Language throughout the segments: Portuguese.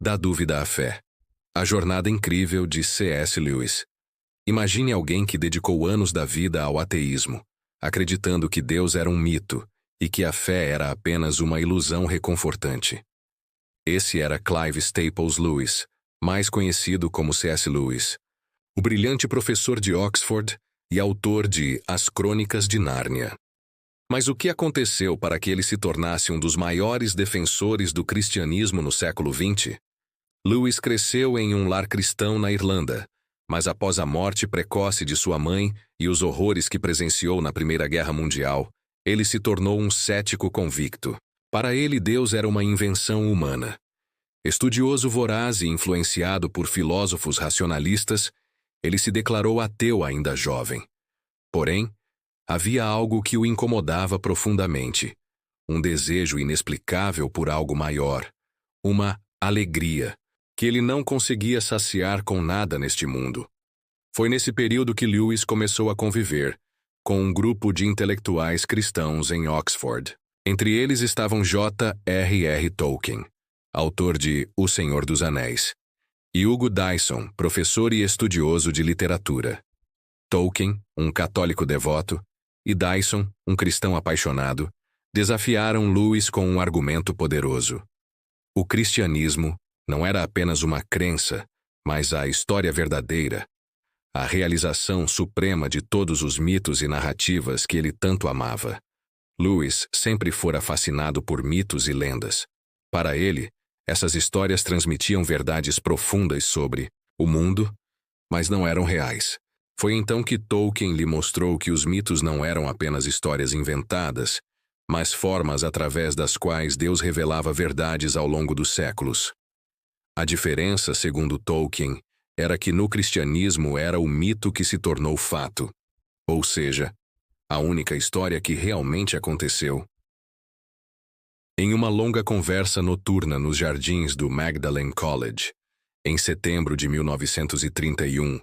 Da dúvida à fé. A jornada incrível de C.S. Lewis. Imagine alguém que dedicou anos da vida ao ateísmo, acreditando que Deus era um mito e que a fé era apenas uma ilusão reconfortante. Esse era Clive Staples Lewis, mais conhecido como C.S. Lewis, o brilhante professor de Oxford e autor de As Crônicas de Nárnia. Mas o que aconteceu para que ele se tornasse um dos maiores defensores do cristianismo no século XX? Lewis cresceu em um lar cristão na Irlanda, mas após a morte precoce de sua mãe e os horrores que presenciou na Primeira Guerra Mundial, ele se tornou um cético convicto. Para ele, Deus era uma invenção humana. Estudioso voraz e influenciado por filósofos racionalistas, ele se declarou ateu ainda jovem. Porém, havia algo que o incomodava profundamente, um desejo inexplicável por algo maior, uma alegria que ele não conseguia saciar com nada neste mundo. Foi nesse período que Lewis começou a conviver com um grupo de intelectuais cristãos em Oxford. Entre eles estavam J.R.R. Tolkien, autor de O Senhor dos Anéis, e Hugo Dyson, professor e estudioso de literatura. Tolkien, um católico devoto, e Dyson, um cristão apaixonado, desafiaram Lewis com um argumento poderoso. O cristianismo não era apenas uma crença, mas a história verdadeira, a realização suprema de todos os mitos e narrativas que ele tanto amava. Lewis sempre fora fascinado por mitos e lendas. Para ele, essas histórias transmitiam verdades profundas sobre o mundo, mas não eram reais. Foi então que Tolkien lhe mostrou que os mitos não eram apenas histórias inventadas, mas formas através das quais Deus revelava verdades ao longo dos séculos. A diferença, segundo Tolkien, era que no cristianismo era o mito que se tornou fato, ou seja, a única história que realmente aconteceu. Em uma longa conversa noturna nos jardins do Magdalen College, em setembro de 1931,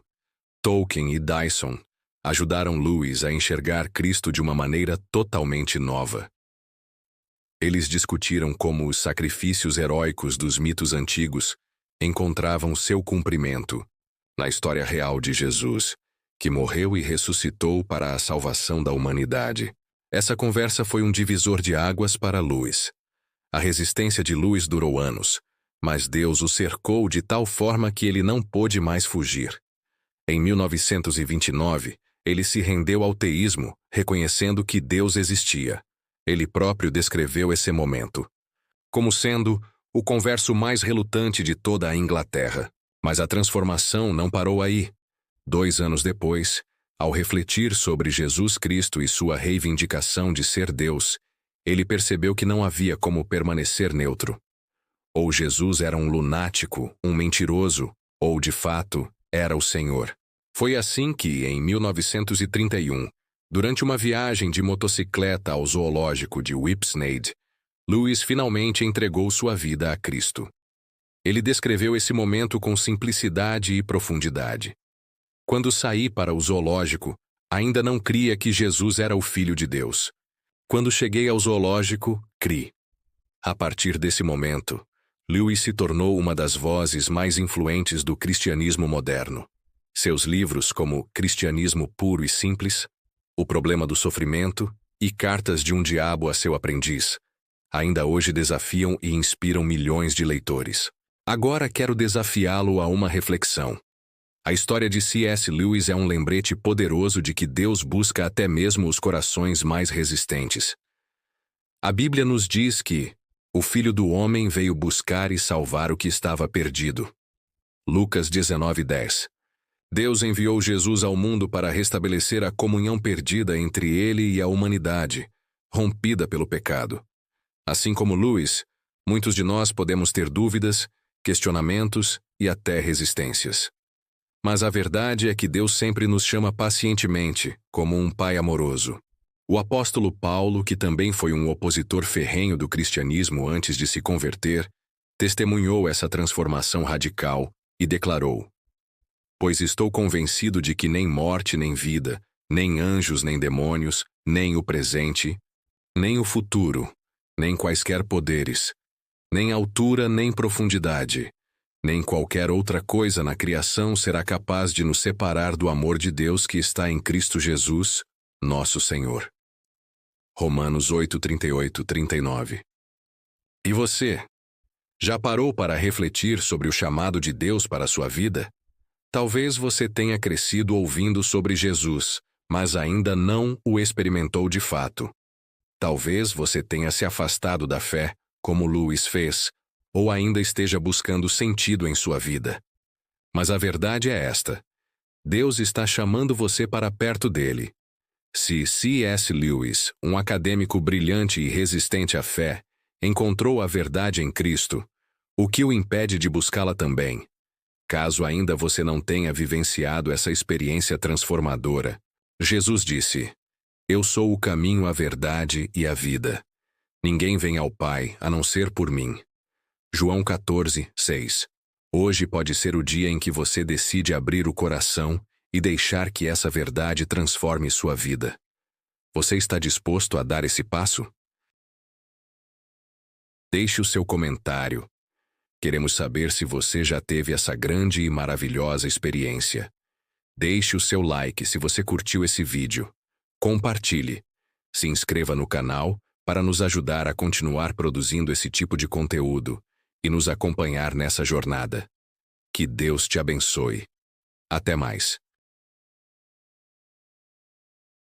Tolkien e Dyson ajudaram Lewis a enxergar Cristo de uma maneira totalmente nova. Eles discutiram como os sacrifícios heróicos dos mitos antigos encontravam seu cumprimento na história real de Jesus, que morreu e ressuscitou para a salvação da humanidade. Essa conversa foi um divisor de águas para Lewis. A resistência de Lewis durou anos, mas Deus o cercou de tal forma que ele não pôde mais fugir. Em 1929, ele se rendeu ao teísmo, reconhecendo que Deus existia. Ele próprio descreveu esse momento como sendo o converso mais relutante de toda a Inglaterra. Mas a transformação não parou aí. 2 anos depois, ao refletir sobre Jesus Cristo e sua reivindicação de ser Deus, ele percebeu que não havia como permanecer neutro. Ou Jesus era um lunático, um mentiroso, ou, de fato, era o Senhor. Foi assim que, em 1931, durante uma viagem de motocicleta ao zoológico de Whipsnade, Lewis finalmente entregou sua vida a Cristo. Ele descreveu esse momento com simplicidade e profundidade. Quando saí para o zoológico, ainda não cria que Jesus era o Filho de Deus. Quando cheguei ao zoológico, criei. A partir desse momento, Lewis se tornou uma das vozes mais influentes do cristianismo moderno. Seus livros como Cristianismo Puro e Simples, O Problema do Sofrimento e Cartas de um Diabo a seu Aprendiz, ainda hoje desafiam e inspiram milhões de leitores. Agora quero desafiá-lo a uma reflexão. A história de C.S. Lewis é um lembrete poderoso de que Deus busca até mesmo os corações mais resistentes. A Bíblia nos diz que o Filho do Homem veio buscar e salvar o que estava perdido. Lucas 19:10. Deus enviou Jesus ao mundo para restabelecer a comunhão perdida entre ele e a humanidade, rompida pelo pecado. Assim como Lewis, muitos de nós podemos ter dúvidas, questionamentos e até resistências. Mas a verdade é que Deus sempre nos chama pacientemente, como um pai amoroso. O apóstolo Paulo, que também foi um opositor ferrenho do cristianismo antes de se converter, testemunhou essa transformação radical e declarou: "Pois estou convencido de que nem morte nem vida, nem anjos nem demônios, nem o presente, nem o futuro, nem quaisquer poderes, nem altura nem profundidade, Nem qualquer outra coisa na criação será capaz de nos separar do amor de Deus que está em Cristo Jesus, nosso Senhor. Romanos 8, 38, 39. E você? Já parou para refletir sobre o chamado de Deus para a sua vida? Talvez você tenha crescido ouvindo sobre Jesus, mas ainda não o experimentou de fato. Talvez você tenha se afastado da fé, como Lewis fez, ou ainda esteja buscando sentido em sua vida. Mas a verdade é esta: Deus está chamando você para perto dele. Se C.S. Lewis, um acadêmico brilhante e resistente à fé, encontrou a verdade em Cristo, o que o impede de buscá-la também? Caso ainda você não tenha vivenciado essa experiência transformadora, Jesus disse: Eu sou o caminho, a verdade e a vida. Ninguém vem ao Pai a não ser por mim. João 14, 6. Hoje pode ser o dia em que você decide abrir o coração e deixar que essa verdade transforme sua vida. Você está disposto a dar esse passo? Deixe o seu comentário. Queremos saber se você já teve essa grande e maravilhosa experiência. Deixe o seu like se você curtiu esse vídeo. Compartilhe. Se inscreva no canal para nos ajudar a continuar produzindo esse tipo de conteúdo e nos acompanhar nessa jornada. Que Deus te abençoe. Até mais.